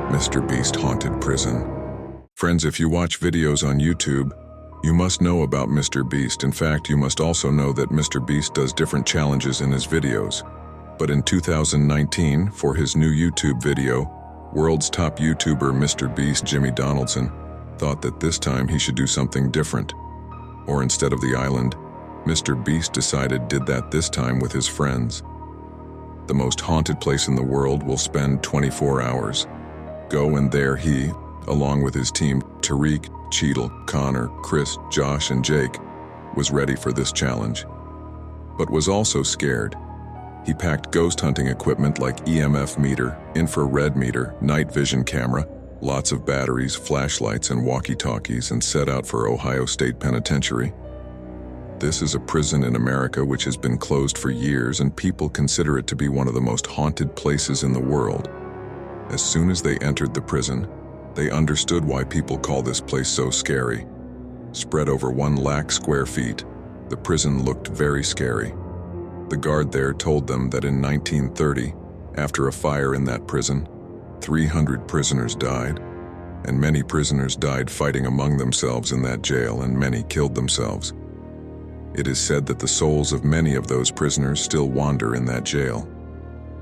Mr.Beast Haunted Prison. Friends, if you watch videos on YouTube, you must know about Mr.Beast. In fact, you must also know that Mr.Beast does different challenges in his videos. But in 2019, for his new YouTube video, world's top YouTuber Mr.Beast Jimmy Donaldson thought that this time he should do something different. Or instead of the island, Mr.Beast did that this time with his friends. The most haunted place in the world will spend 24 hours. Go, and there he, along with his team, Tariq, Cheadle, Connor, Chris, Josh, and Jake, was ready for this challenge. But was also scared. He packed ghost hunting equipment like EMF meter, infrared meter, night vision camera, lots of batteries, flashlights, and walkie-talkies, and set out for Ohio State Penitentiary. This is a prison in America which has been closed for years, and people consider it to be one of the most haunted places in the world. As soon as they entered the prison, they understood why people call this place so scary. Spread over 1 lakh square feet, the prison looked very scary. The guard there told them that in 1930, after a fire in that prison, 300 prisoners died, and many prisoners died fighting among themselves in that jail, and many killed themselves. It is said that the souls of many of those prisoners still wander in that jail.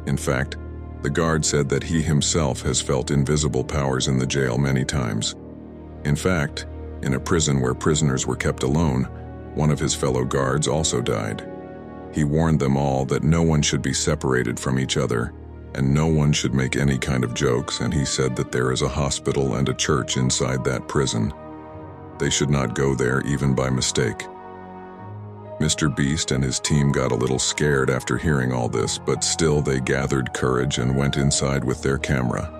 In fact, the guard said that he himself has felt invisible powers in the jail many times. In fact, in a prison where prisoners were kept alone, one of his fellow guards also died. He warned them all that no one should be separated from each other, and no one should make any kind of jokes, and he said that there is a hospital and a church inside that prison. They should not go there even by mistake. Mr.Beast and his team got a little scared after hearing all this, but still they gathered courage and went inside with their camera.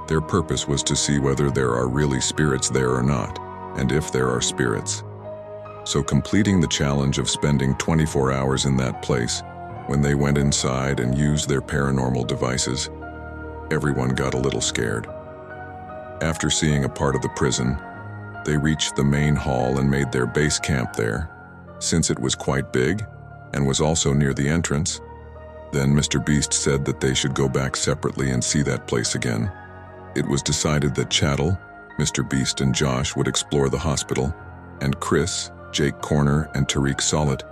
Their purpose was to see whether there are really spirits there or not, and if there are spirits. So completing the challenge of spending 24 hours in that place, when they went inside and used their paranormal devices, everyone got a little scared. After seeing a part of the prison, they reached the main hall and made their base camp there. Since it was quite big, and was also near the entrance, then Mr.Beast said that they should go back separately and see that place again. It was decided that Chattel, Mr.Beast, and Josh would explore the hospital, and Chris, Jake Corner, and Tariq Solid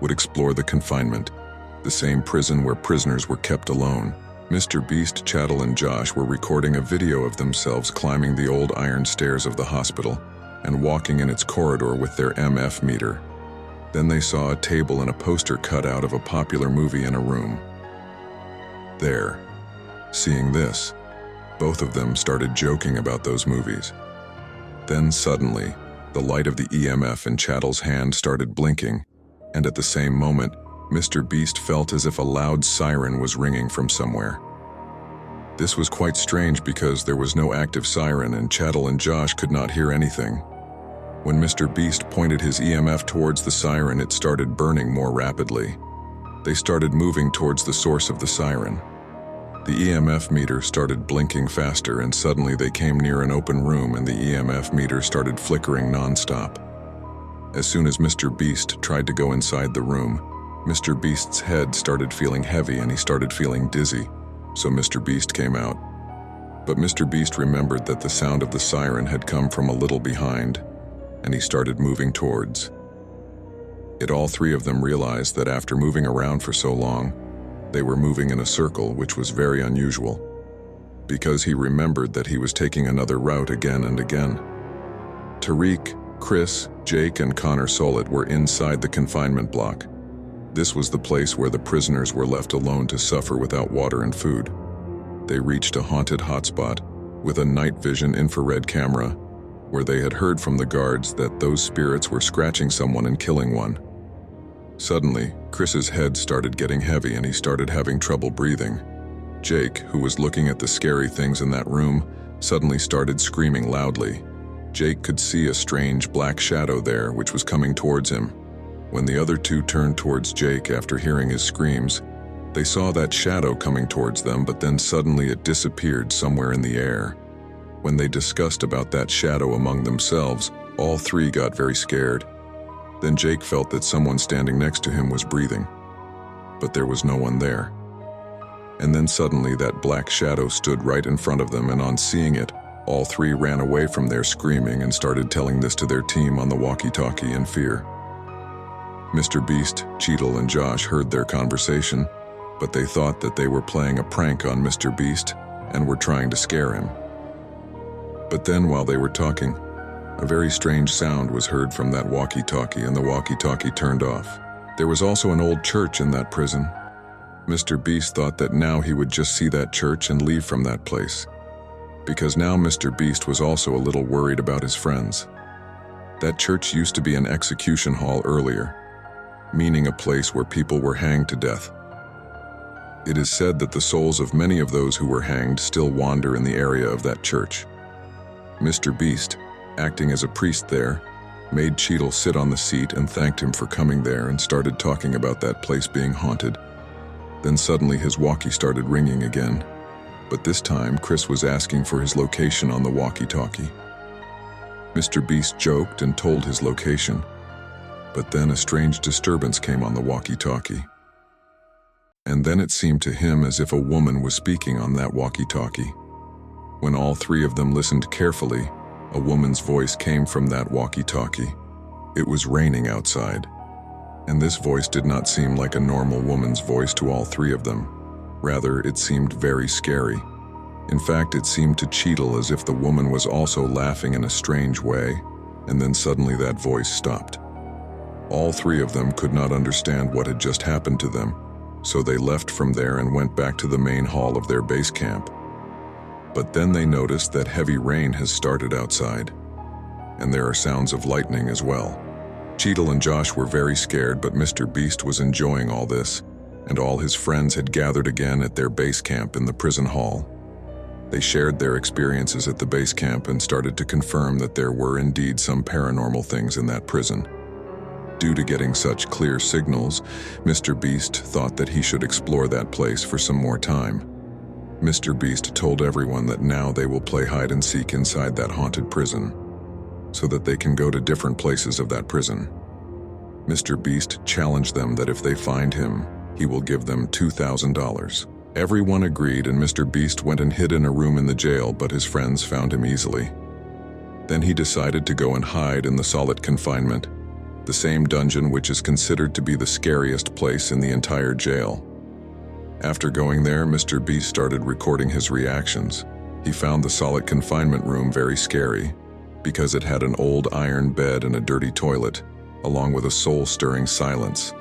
would explore the confinement, the same prison where prisoners were kept alone. Mr.Beast, Chattel, and Josh were recording a video of themselves climbing the old iron stairs of the hospital and walking in its corridor with their MF meter. Then they saw a table and a poster cut out of a popular movie in a room. There, seeing this, both of them started joking about those movies. Then suddenly, the light of the EMF in Chattel's hand started blinking, and at the same moment, Mr.Beast felt as if a loud siren was ringing from somewhere. This was quite strange because there was no active siren, and Chattel and Josh could not hear anything. When Mr.Beast pointed his EMF towards the siren, it started burning more rapidly. They started moving towards the source of the siren. The EMF meter started blinking faster, and suddenly they came near an open room, and the EMF meter started flickering non-stop. As soon as Mr.Beast tried to go inside the room, Mr.Beast's head started feeling heavy and he started feeling dizzy, so Mr.Beast came out. But Mr.Beast remembered that the sound of the siren had come from a little behind, and he started moving towards it. All three of them realized that after moving around for so long, they were moving in a circle, which was very unusual, because he remembered that he was taking another route again and again. Tariq, Chris, Jake, and Connor Solid were inside the confinement block. This was the place where the prisoners were left alone to suffer without water and food. They reached a haunted hotspot with a night vision infrared camera, where they had heard from the guards that those spirits were scratching someone and killing one. Suddenly, Chris's head started getting heavy and he started having trouble breathing. Jake, who was looking at the scary things in that room, suddenly started screaming loudly. Jake could see a strange black shadow there which was coming towards him. When the other two turned towards Jake after hearing his screams, they saw that shadow coming towards them, but then suddenly it disappeared somewhere in the air. When they discussed about that shadow among themselves, all three got very scared. Then Jake felt that someone standing next to him was breathing, but there was no one there. And then suddenly that black shadow stood right in front of them, and on seeing it, all three ran away from there screaming and started telling this to their team on the walkie-talkie in fear. Mr. Beast, Cheadle, and Josh heard their conversation, but they thought that they were playing a prank on Mr. Beast and were trying to scare him. But then while they were talking, a very strange sound was heard from that walkie-talkie, and the walkie-talkie turned off. There was also an old church in that prison. Mr. Beast thought that now he would just see that church and leave from that place, because now Mr. Beast was also a little worried about his friends. That church used to be an execution hall earlier, meaning a place where people were hanged to death. It is said that the souls of many of those who were hanged still wander in the area of that church. Mr. Beast, acting as a priest there, made Cheadle sit on the seat and thanked him for coming there and started talking about that place being haunted. Then suddenly his walkie started ringing again, but this time Chris was asking for his location on the walkie-talkie. Mr. Beast joked and told his location, but then a strange disturbance came on the walkie-talkie. And then it seemed to him as if a woman was speaking on that walkie-talkie. When all three of them listened carefully, a woman's voice came from that walkie-talkie. It was raining outside, and this voice did not seem like a normal woman's voice to all three of them. Rather, it seemed very scary. In fact, it seemed to Cheadle as if the woman was also laughing in a strange way, and then suddenly that voice stopped. All three of them could not understand what had just happened to them, so they left from there and went back to the main hall of their base camp. But then they noticed that heavy rain has started outside, and there are sounds of lightning as well. Cheadle and Josh were very scared, but Mr. Beast was enjoying all this, and all his friends had gathered again at their base camp in the prison hall. They shared their experiences at the base camp and started to confirm that there were indeed some paranormal things in that prison. Due to getting such clear signals, Mr. Beast thought that he should explore that place for some more time. Mr. Beast told everyone that now they will play hide and seek inside that haunted prison, so that they can go to different places of that prison. Mr. Beast challenged them that if they find him, he will give them $2,000. Everyone agreed, and Mr. Beast went and hid in a room in the jail, but his friends found him easily. Then he decided to go and hide in the solid confinement, the same dungeon which is considered to be the scariest place in the entire jail. After going there, Mr. Beast started recording his reactions. He found the solid confinement room very scary, because it had an old iron bed and a dirty toilet, along with a soul-stirring silence.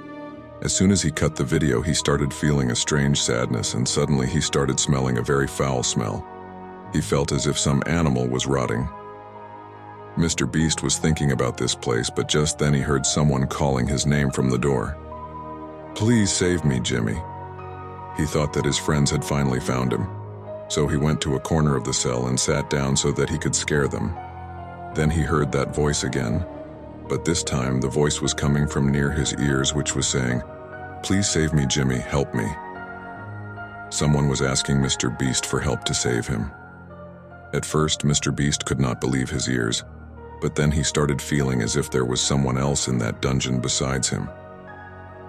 As soon as he cut the video, he started feeling a strange sadness, and suddenly he started smelling a very foul smell. He felt as if some animal was rotting. Mr. Beast was thinking about this place, but just then he heard someone calling his name from the door. "Please save me, Jimmy." He thought that his friends had finally found him, so he went to a corner of the cell and sat down so that he could scare them. Then he heard that voice again, but this time the voice was coming from near his ears, which was saying, "Please save me, Jimmy, help me." Someone was asking Mr. Beast for help to save him. At first, Mr. Beast could not believe his ears, but then he started feeling as if there was someone else in that dungeon besides him.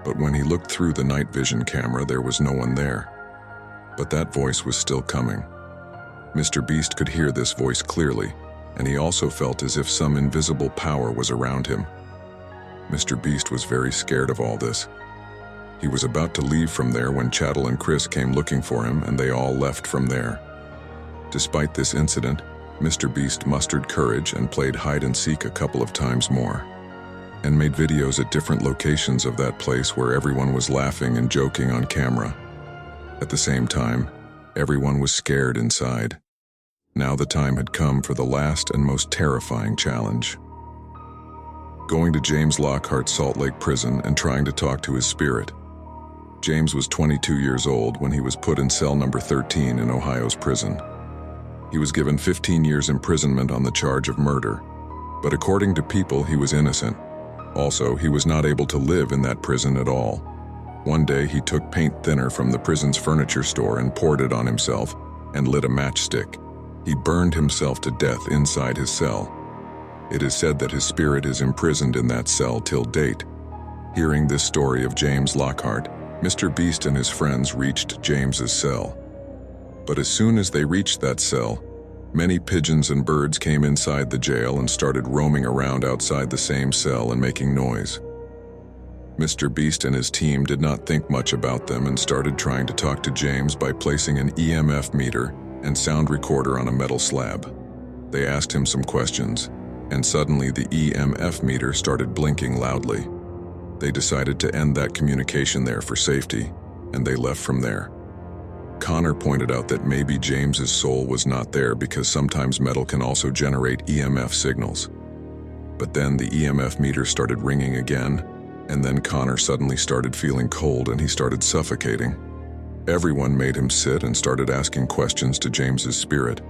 But when he looked through the night vision camera, there was no one there. But that voice was still coming. Mr. Beast could hear this voice clearly, and he also felt as if some invisible power was around him. Mr. Beast was very scared of all this. He was about to leave from there when Cheadle and Chris came looking for him, and they all left from there. Despite this incident, Mr. Beast mustered courage and played hide and seek a couple of times more, and made videos at different locations of that place where everyone was laughing and joking on camera. At the same time, everyone was scared inside. Now the time had come for the last and most terrifying challenge. Going to James Lockhart's Salt Lake prison and trying to talk to his spirit. James was 22 years old when he was put in cell number 13 in Ohio's prison. He was given 15 years imprisonment on the charge of murder, but according to people, he was innocent. Also, he was not able to live in that prison at all. One day, he took paint thinner from the prison's furniture store and poured it on himself and lit a matchstick. He burned himself to death inside his cell. It is said that his spirit is imprisoned in that cell till date. Hearing this story of James Lockhart, Mr. Beast and his friends reached James's cell. But as soon as they reached that cell, many pigeons and birds came inside the jail and started roaming around outside the same cell and making noise. Mr. Beast and his team did not think much about them and started trying to talk to James by placing an EMF meter and sound recorder on a metal slab. They asked him some questions, and suddenly the EMF meter started blinking loudly. They decided to end that communication there for safety, and they left from there. Connor pointed out that maybe James's soul was not there because sometimes metal can also generate EMF signals. But then the EMF meter started ringing again, and then Connor suddenly started feeling cold and he started suffocating. Everyone made him sit and started asking questions to James's spirit.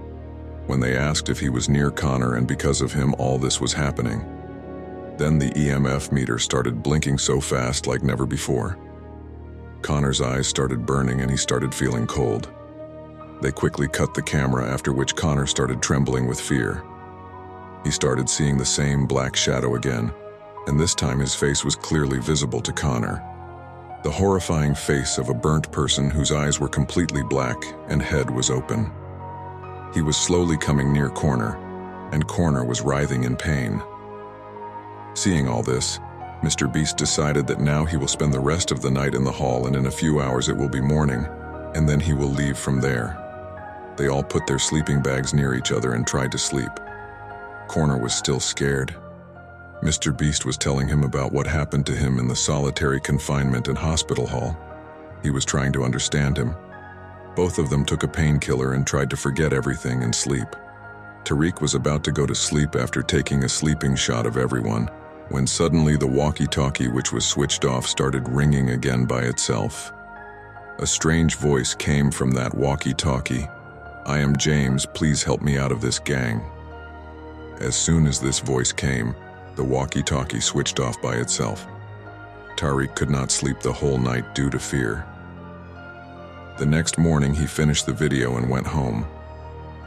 When they asked if he was near Connor and because of him all this was happening, then the EMF meter started blinking so fast like never before. Connor's eyes started burning and he started feeling cold. They quickly cut the camera, after which Connor started trembling with fear. He started seeing the same black shadow again, and this time his face was clearly visible to Connor. The horrifying face of a burnt person whose eyes were completely black and head was open. He was slowly coming near Connor, and Connor was writhing in pain. Seeing all this, Mr. Beast decided that now he will spend the rest of the night in the hall, and in a few hours it will be morning, and then he will leave from there. They all put their sleeping bags near each other and tried to sleep. Connor was still scared. Mr. Beast was telling him about what happened to him in the solitary confinement and hospital hall. He was trying to understand him. Both of them took a painkiller and tried to forget everything and sleep. Tariq was about to go to sleep after taking a sleeping shot of everyone, when suddenly the walkie-talkie, which was switched off, started ringing again by itself. A strange voice came from that walkie-talkie. "I am James, please help me out of this gang." As soon as this voice came, the walkie-talkie switched off by itself. Tariq could not sleep the whole night due to fear. The next morning he finished the video and went home.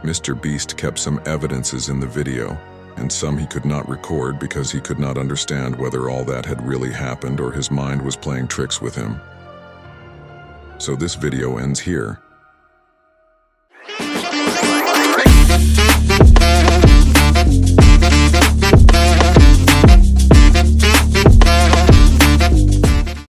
Mr. Beast kept some evidences in the video, and some he could not record because he could not understand whether all that had really happened or his mind was playing tricks with him. So this video ends here.